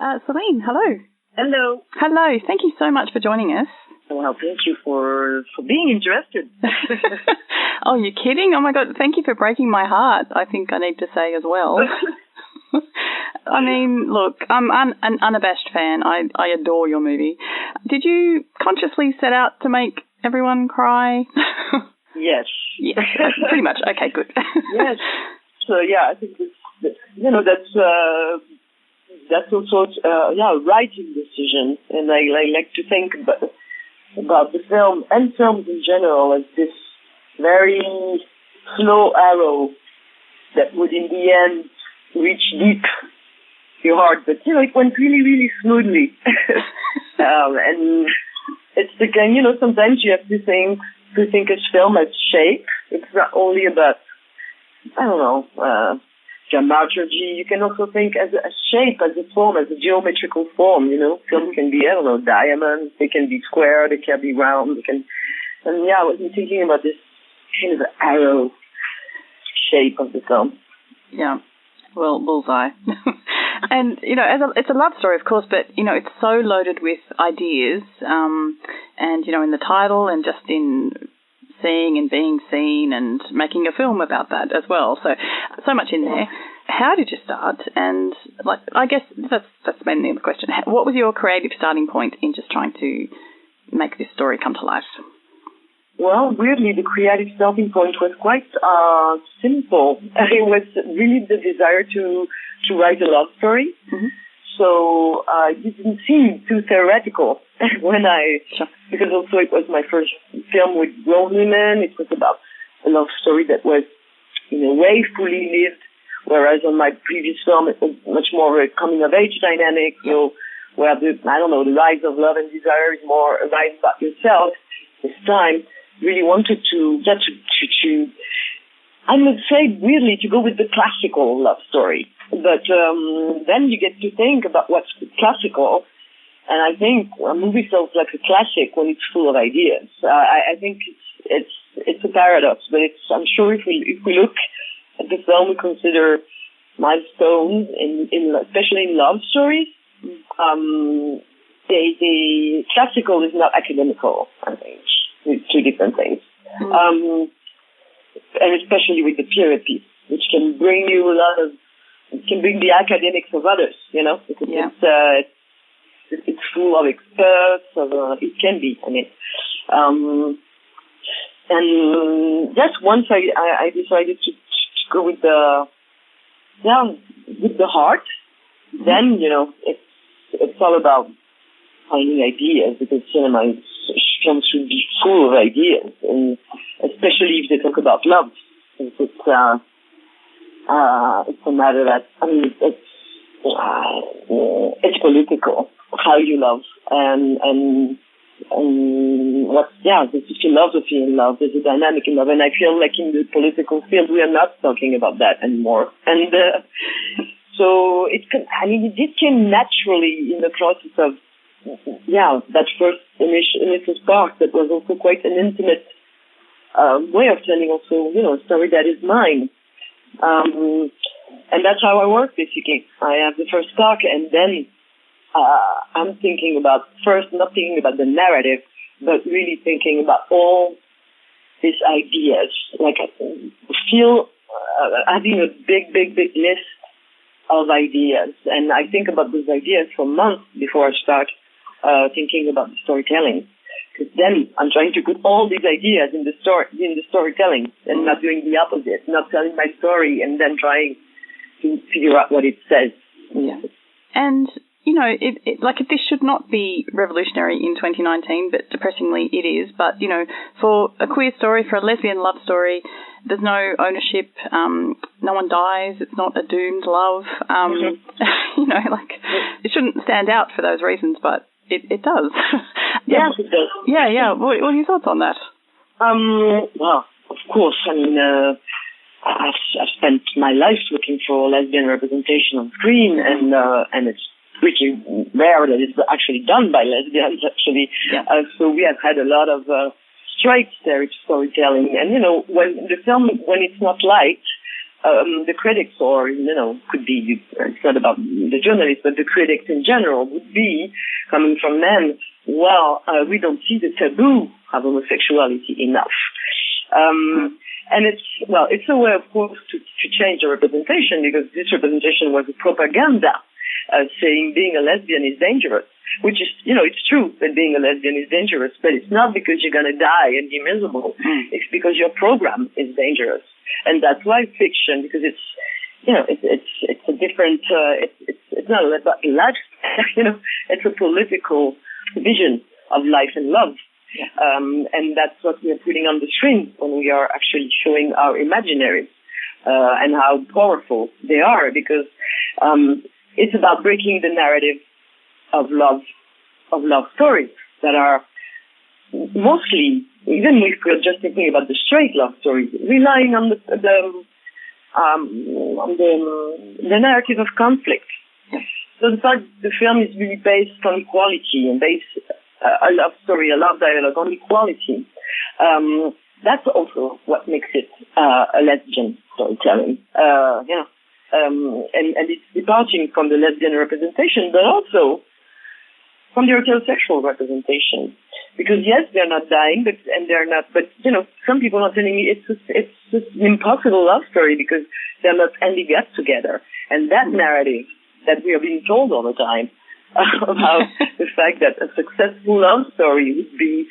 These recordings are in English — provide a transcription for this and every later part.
Céline, hello. Hello. Hello. Thank you so much for joining us. Well, thank you for being interested. Oh, you're kidding? Oh, my God. Thank you for breaking my heart, I think I need to say as well. I mean, look, I'm an unabashed fan. I adore your movie. Did you consciously set out to make everyone cry? Yes. Yes, pretty much. Okay, good. Yes. So, yeah, I think that's also a writing decision. And I like to think about the film and films in general as this very slow arrow that would in the end reach deep your heart, but it went really, really smoothly. And it's the kind, sometimes you have to think a film as shape. It's not only about, dramaturgy. You can also think as a shape, as a form, as a geometrical form. Films can be, diamonds. They can be square. They can be round. I was thinking about this kind of arrow shape of the film. Yeah. Well, bullseye. And, it's a love story, of course, but, it's so loaded with ideas, and, in the title and just in seeing and being seen and making a film about that as well. So much in there. How did you start? And, I guess that's mainly the question. What was your creative starting point in just trying to make this story come to life? Well, weirdly, the creative starting point was quite simple. It was really the desire to write a love story. Mm-hmm. So it didn't seem too theoretical because also it was my first film with grown women. It was about a love story that was, in a way, fully lived, whereas on my previous film it was much more a coming-of-age dynamic, where the rise of love and desire is more a rise about yourself. This time, really wanted to I would say weirdly to go with the classical love story, but then you get to think about what's classical, and I think a movie feels like a classic when it's full of ideas. I think it's a paradox, but I'm sure if we look at the film, we consider milestones especially in love stories. The classical is not academical, I think. With two different things. And especially with the period piece, which can bring you can bring the academics of others, because it's full of experts, it can be, and just once I decided to go with the heart, then, it's all about finding ideas, because cinema films should be full of ideas, and especially if they talk about love. It's a matter that it's political how you love, and what's there's a philosophy in love, there's a dynamic in love, and I feel like in the political field we are not talking about that anymore, and so it came naturally in the process of that first initial spark that was also quite an intimate way of telling also, a story that is mine. And that's how I work, basically. I have the first spark, and then I'm thinking about, first not thinking about the narrative, but really thinking about all these ideas. Like I feel having a big list of ideas. And I think about those ideas for months before I start thinking about the storytelling, because then I'm trying to put all these ideas in the storytelling, and not doing the opposite, not telling my story and then trying to figure out what it says. Yeah. And this should not be revolutionary in 2019, but depressingly it is. But for a queer story, for a lesbian love story, there's no ownership. No one dies. It's not a doomed love. It shouldn't stand out for those reasons, but it does. Yes, it does. Yeah. What are your thoughts on that? Well, of course. I've spent my life looking for lesbian representation on screen, and it's pretty rare that it's actually done by lesbians, actually. Yeah. So we have had a lot of straight storytelling, and when the film, when it's not light, the critics, or, could be, it's not about the journalists, but the critics in general would be coming from men, we don't see the taboo of homosexuality enough. And it's a way, of course, to change the representation, because this representation was a propaganda saying being a lesbian is dangerous, which is, it's true that being a lesbian is dangerous, but it's not because you're going to die and be miserable. It's because your program is dangerous. And that's why fiction, because it's a different, it's not about lifestyle, it's a political vision of life and love. Yeah. And that's what we are putting on the screen when we are actually showing our imaginaries, and how powerful they are, because, it's about breaking the narrative of love stories that are mostly, even if we're just thinking about the straight love stories, relying on the narrative of conflict. Yes. So the fact the film is really based on equality and based a love story, a love dialogue on equality. That's also what makes it a lesbian storytelling. And it's departing from the lesbian representation, but also from the heterosexual representation. Because yes, they're not dying, but some people are telling me it's just an impossible love story because they're not ending up together. And that narrative that we are being told all the time about the fact that a successful love story would be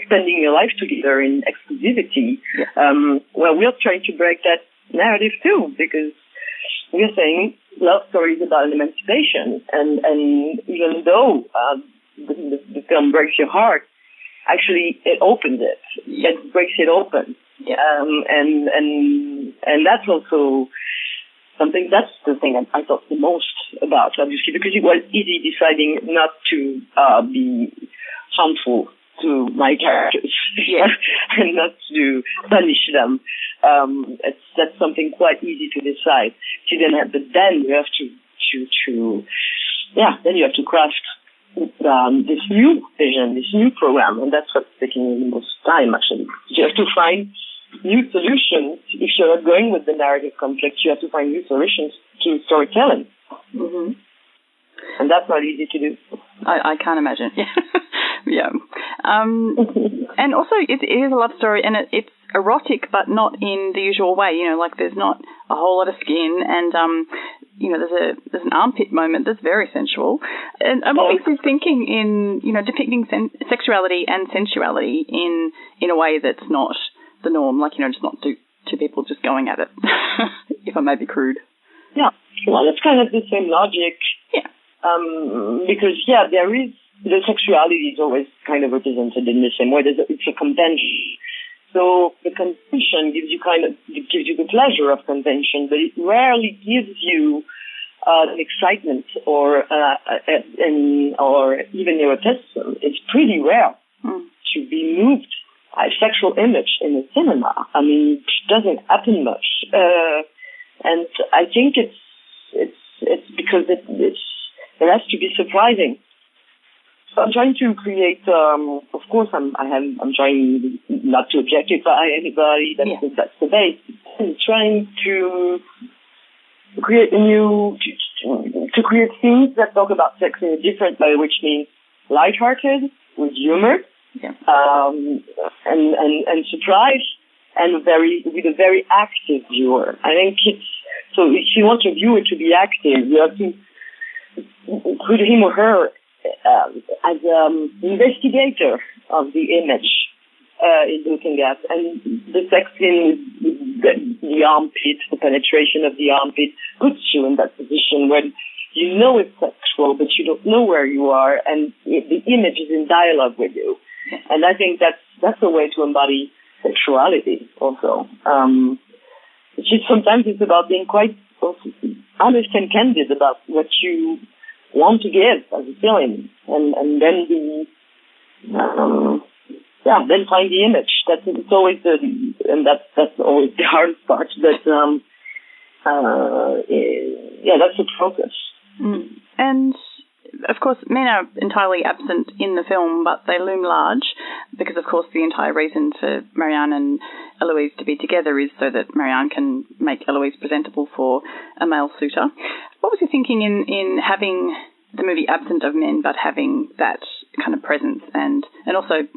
spending your life together in exclusivity. We're trying to break that narrative too, because we're saying love story is about an emancipation, and even though the film breaks your heart, actually it opens it. It breaks it open. And that's also something, that's the thing I thought the most about, obviously, because it was easy deciding not to be harmful to my characters and not to punish them. That's something quite easy to decide. But then you have then you have to craft this new vision, this new program, and that's what's taking the most time, actually. You have to find new solutions. If you're not going with the narrative conflict, you have to find new solutions to storytelling. Mm-hmm. And that's not easy to do. I can't imagine. Yeah. And also, it is a love story, and it's erotic, but not in the usual way. There's not a whole lot of skin, and there's an armpit moment that's very sensual. And I'm always thinking in depicting sexuality and sensuality in a way that's not the norm. Just not two people just going at it. If I may be crude. Yeah. Well, it's kind of the same logic. Yeah. Because there is. The sexuality is always kind of represented in the same way. It's a convention. So the convention gives you the pleasure of convention, but it rarely gives you the excitement or even eroticism. It's pretty rare to be moved by a sexual image in the cinema. I mean, it doesn't happen much, and I think it's because it has to be surprising. So I'm trying to create, of course, I'm trying not to objectify anybody. That's the base. I'm trying to create to create scenes that talk about sex in a different way, which means lighthearted, with humor, and surprise, and with a very active viewer. I think so if you want your viewer to be active, you have to put him or her as an investigator of the image is looking at. And the sex scene with the armpit, the penetration of the armpit, puts you in that position where you know it's sexual, but you don't know where you are, and the image is in dialogue with you. And I think that's a way to embody sexuality also. Sometimes it's about being quite honest and candid about what you want to give as a film, and then then find the image. It's always that's always the hardest part. But that's the process. And of course, men are entirely absent in the film, but they loom large because, of course, the entire reason for Marianne and Eloise to be together is so that Marianne can make Eloise presentable for a male suitor. What was your thinking in having the movie absent of men but having that kind of presence and also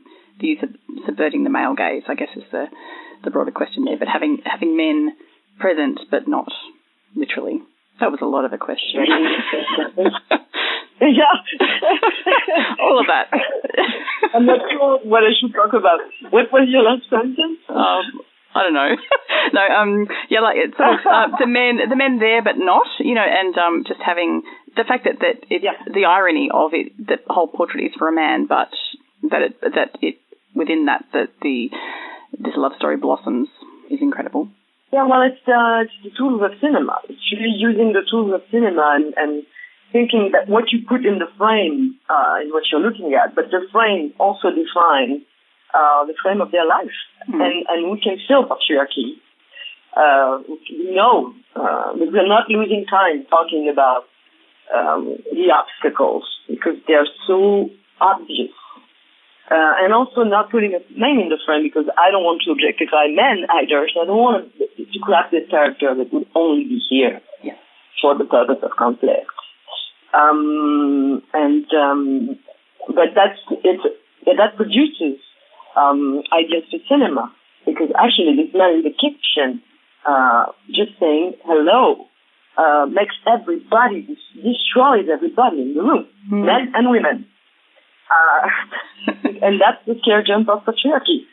the use of subverting the male gaze, I guess, is the broader question there, but having men present but not literally. That was a lot of a question. Yeah. All of that. I'm not sure what I should talk about. What was your last sentence? I don't know. No, yeah, like it's sort of the men there but not, and just having the fact that it's the irony of it, the whole portrait is for a man, but that it within that this love story blossoms is incredible. Yeah, well, it's the tools of cinema. It's really using the tools of cinema and thinking that what you put in the frame is what you're looking at, but the frame also defines the frame of their life. And we can feel patriarchy. We know, but we're not losing time talking about the obstacles because they're so obvious. And also not putting a man in the frame because I don't want to objectify men either, so I don't want to craft this character that would only be here for the purpose of conflict. But that produces ideas for cinema because actually this man in the kitchen just saying hello makes everybody, destroys everybody in the room, men and women. And that's the scare jump of patriarchy.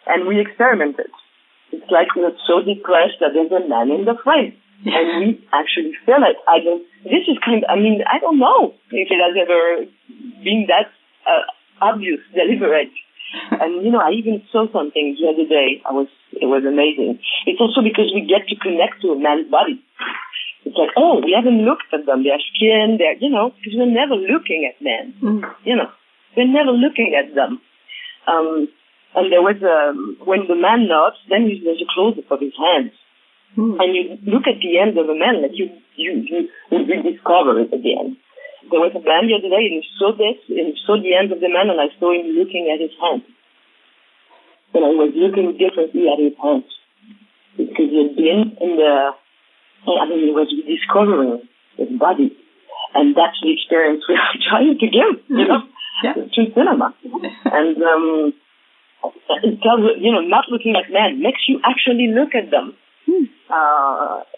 And we experimented. It's like we're so depressed that there's a man in the frame. And we actually feel it. I don't know if it has ever been that obvious, deliberate. And, I even saw something the other day. It was amazing. It's also because we get to connect to a man's body. It's like, we haven't looked at them, their skin, because we're never looking at men. We're never looking at them. And there was when the man nods, then there's a close-up of his hands. And you look at the end of a man, like you rediscover it at the end. There was a man the other day, and he saw this, and he saw the end of the man, and I saw him looking at his hands. And I was looking differently at his hands. Because he had been he was rediscovering his body. And that's the experience we are trying to give, through cinema. And it tells not looking at men makes you actually look at them.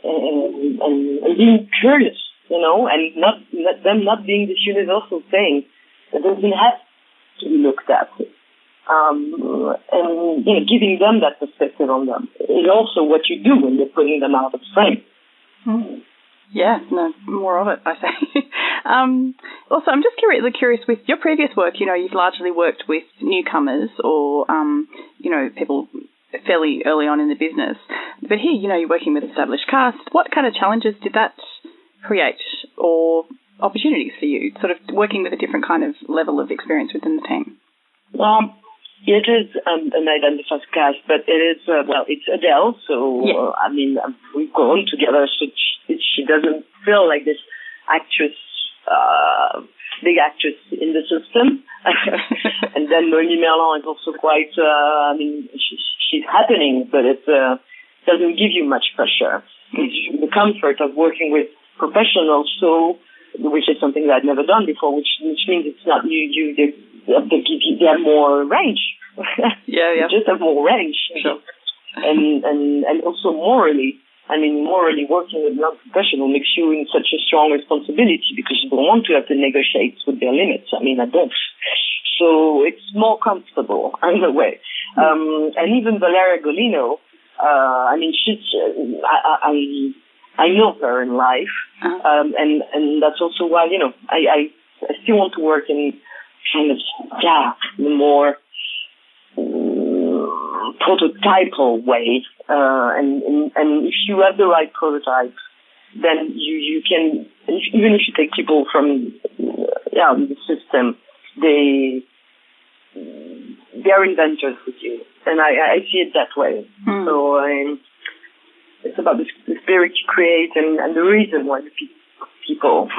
And being curious, and them not being this universal thing that doesn't have to be looked at. And giving them that perspective on them is also what you do when you're putting them out of frame. Yeah, no, more of it, I say. Also, I'm just curious with your previous work, you've largely worked with newcomers or, people fairly early on in the business. But here, you're working with established cast. What kind of challenges did that create or opportunities for you, sort of working with a different kind of level of experience within the team? It is an identified cast, but it is, it's Adèle, so, we've grown together, so she doesn't feel like this actress, big actress in the system. And then Noémie Merlan is also quite, she's happening, but it doesn't give you much pressure. It's the comfort of working with professionals, which is something that I'd never done before, which means it's not they have more range. You just have more range. Sure. And also morally working with non-professional makes you in such a strong responsibility because you don't want to have to negotiate with their limits. I don't. So it's more comfortable in a way. And even Valeria Golino, I know her in life. And that's also why, I still want to work in kind of, the more prototypal way. And if you have the right prototype, then you can, even if you take people from, the system, they're inventors with you. And I see it that way. So it's about the spirit you create and the reason why the people.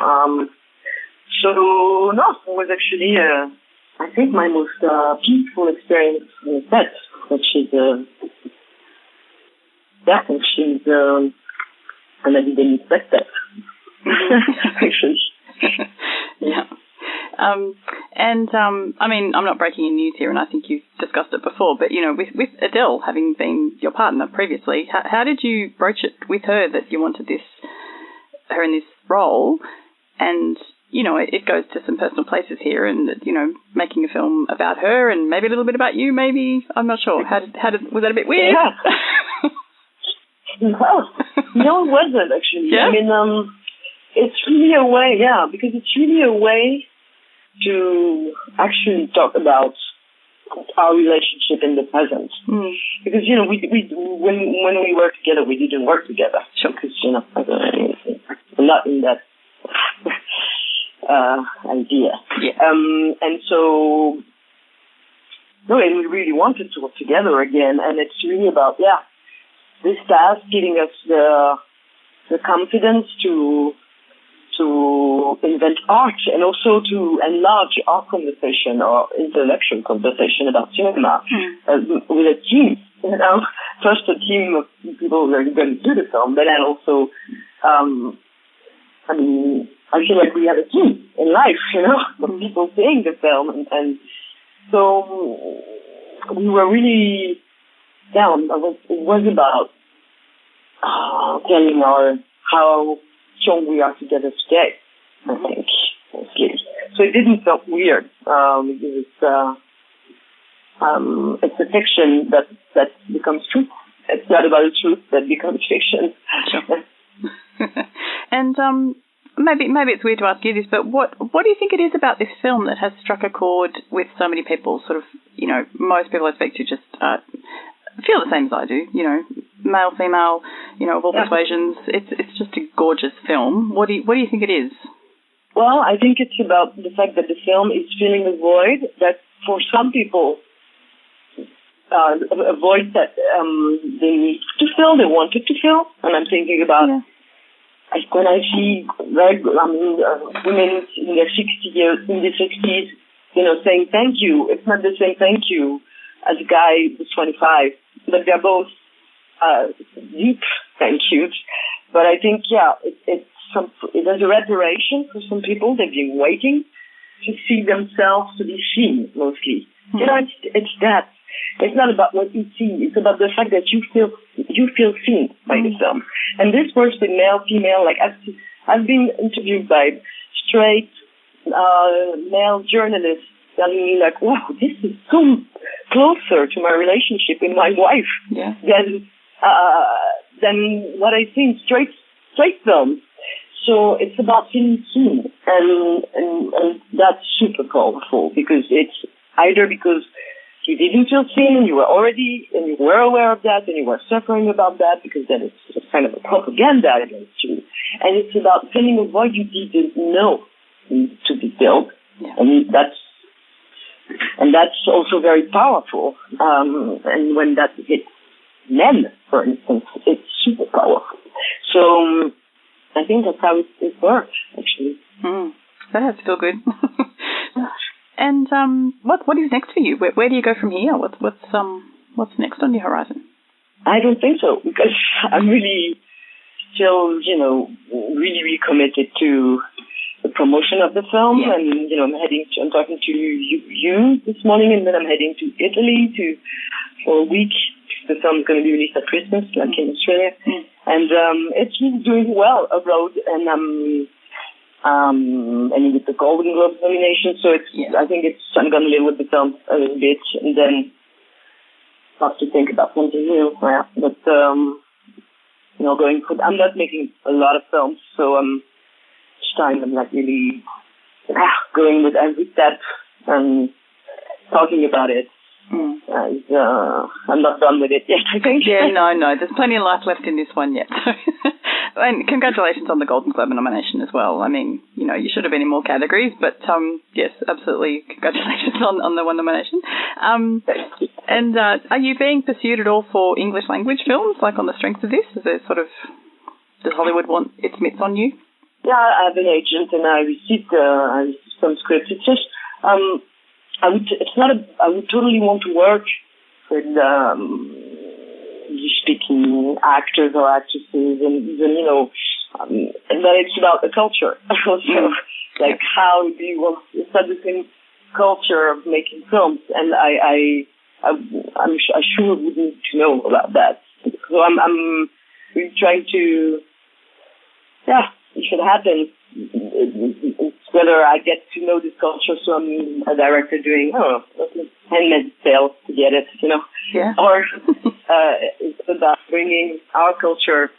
It was actually, I think, my most peaceful experience on the set, which is yeah, and she's, and I didn't expect that. Actually. Yeah. I mean, I'm not breaking any news here, and I think you've discussed it before, but, you know, with Adèle having been your partner previously, how did you broach it with her that you wanted her in this role? And, you know, it goes to some personal places here, and, you know, making a film about her and maybe a little bit about you, maybe. I'm not sure. Was that a bit weird? Yeah. No, it wasn't, actually. Yeah? I mean, it's really a way, because it's really a way to actually talk about our relationship in the present. Mm. Because, you know, when we work together, we didn't work together. Sure. Because, you know, I'm not in that idea. Yeah. And so, no, and we really wanted to work together again. And it's really about, this task giving us the confidence to invent art and also to enlarge our conversation or intellectual conversation about cinema with a team, you know. First a team of people who are going to do the film, but then also, I mean, I feel like we have a team in life, you know, of people seeing the film. And so we were really down. It was about telling how strong we are together today, I think, mostly. So it didn't feel weird. It's a fiction that becomes truth. It's not about a truth that becomes fiction. Sure. And maybe it's weird to ask you this, but what do you think it is about this film that has struck a chord with so many people? Sort of, you know, most people I speak to just feel the same as I do, you know, male, female, you know, of all persuasions. It's just a gorgeous film. What do you think it is? Well, I think it's about the fact that the film is filling a void that for some people, a void that they need to fill, they wanted to fill. And I'm thinking about, when I see women in their 60s, you know, saying thank you. It's not the same thank you as a guy who's 25, but they're both deep thank yous. But I think, it there's a reparation for some people. They've been waiting to see themselves, to be seen, mostly. Mm-hmm. You know, it's that. It's not about what you see. It's about the fact that you feel seen by the film. And this works with male, female. Like I've been interviewed by straight male journalists telling me like, wow, this is so closer to my relationship with my wife than what I see in straight films. So it's about feeling seen, and that's super powerful because it's either because you didn't feel seen and you were aware of that and you were suffering about that, because then it's kind of a propaganda against you. And it's about filling a void you didn't know to be filled. Yeah. And that's also very powerful. And when that hits men, for instance, it's super powerful. So I think that's how it works, actually. That has to feel good. And what is next for you? Where do you go from here? What's next on your horizon? I don't think so, because I'm really still, really committed to the promotion of the film, and I'm talking to you this morning, and then I'm heading to Italy for a week. The film is going to be released at Christmas, like in Australia, and it's really doing well abroad, and with the Golden Globe nomination, so I think I'm going to live with the film a little bit, and then have to think about something new. Yeah. But going for, I'm not making a lot of films, so each time I'm not really going with every step and talking about it. I'm not done with it yet, I think. Yeah, no, there's plenty of life left in this one yet. And congratulations on the Golden Globe nomination as well. I mean, you should have been in more categories, but yes, absolutely, congratulations on the one nomination. And are you being pursued at all for English language films, like on the strength of this? Does Hollywood want its mitts on you? Yeah, I have an agent, and I received some scripts. It's just I would totally want to work with English-speaking actors or actresses, and even, and then it's about the culture also. Like, how do you want to start the same culture of making films? And I sure would need to know about that. So I'm really trying to, if it happens, it's whether I get to know this culture, so I'm a director doing, handmade sales to get it, or it's about bringing our culture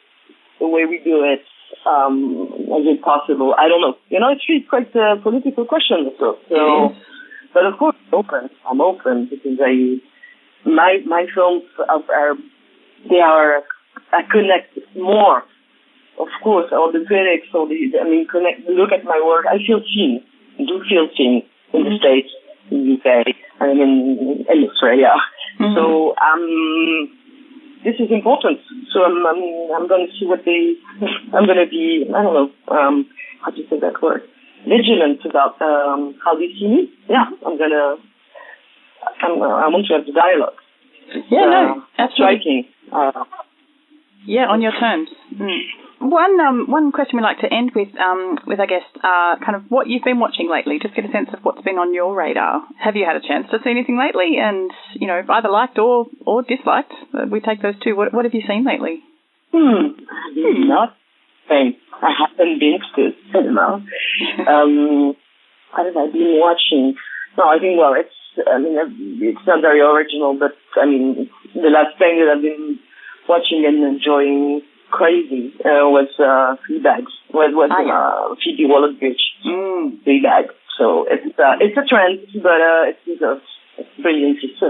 the way we do it, as it's possible. I don't know. It's really quite a political question, so. But of course, I'm open because my films I connect more. Of course, all the critics, look at my work. I do feel seen in the States, in the UK, and in Australia. Mm-hmm. So, this is important. So I'm going to see I'm going to be, I don't know, how to say that word, vigilant about, how they see me. Yeah, I want to have the dialogue. Yeah, absolutely. Striking. On your terms. Mm. One question we like to end with I guess, kind of what you've been watching lately. Just get a sense of what's been on your radar. Have you had a chance to see anything lately? And, either liked or disliked. We take those two. What have you seen lately? Not saying. I haven't been to cinema. What have I been watching? No, I think, it's not very original, but, the last thing that I've been watching and enjoying crazy was Fleabag. Phoebe Waller-Bridge. Fleabag. So it's a trend, but it's brilliant. It's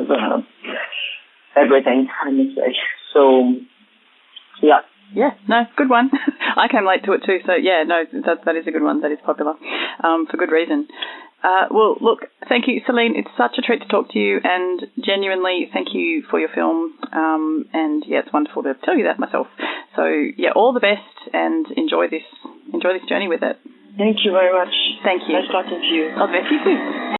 everything, I must say. So yeah. Yeah, no, good one. I came late to it too, so yeah, no, that is a good one. That is popular, for good reason. Well, look, thank you, Céline. It's such a treat to talk to you, and genuinely thank you for your film. And yeah, it's wonderful to tell you that myself. So yeah, all the best, and enjoy this journey with it. Thank you very much. Thank you. Nice talking to you. All the best, you too.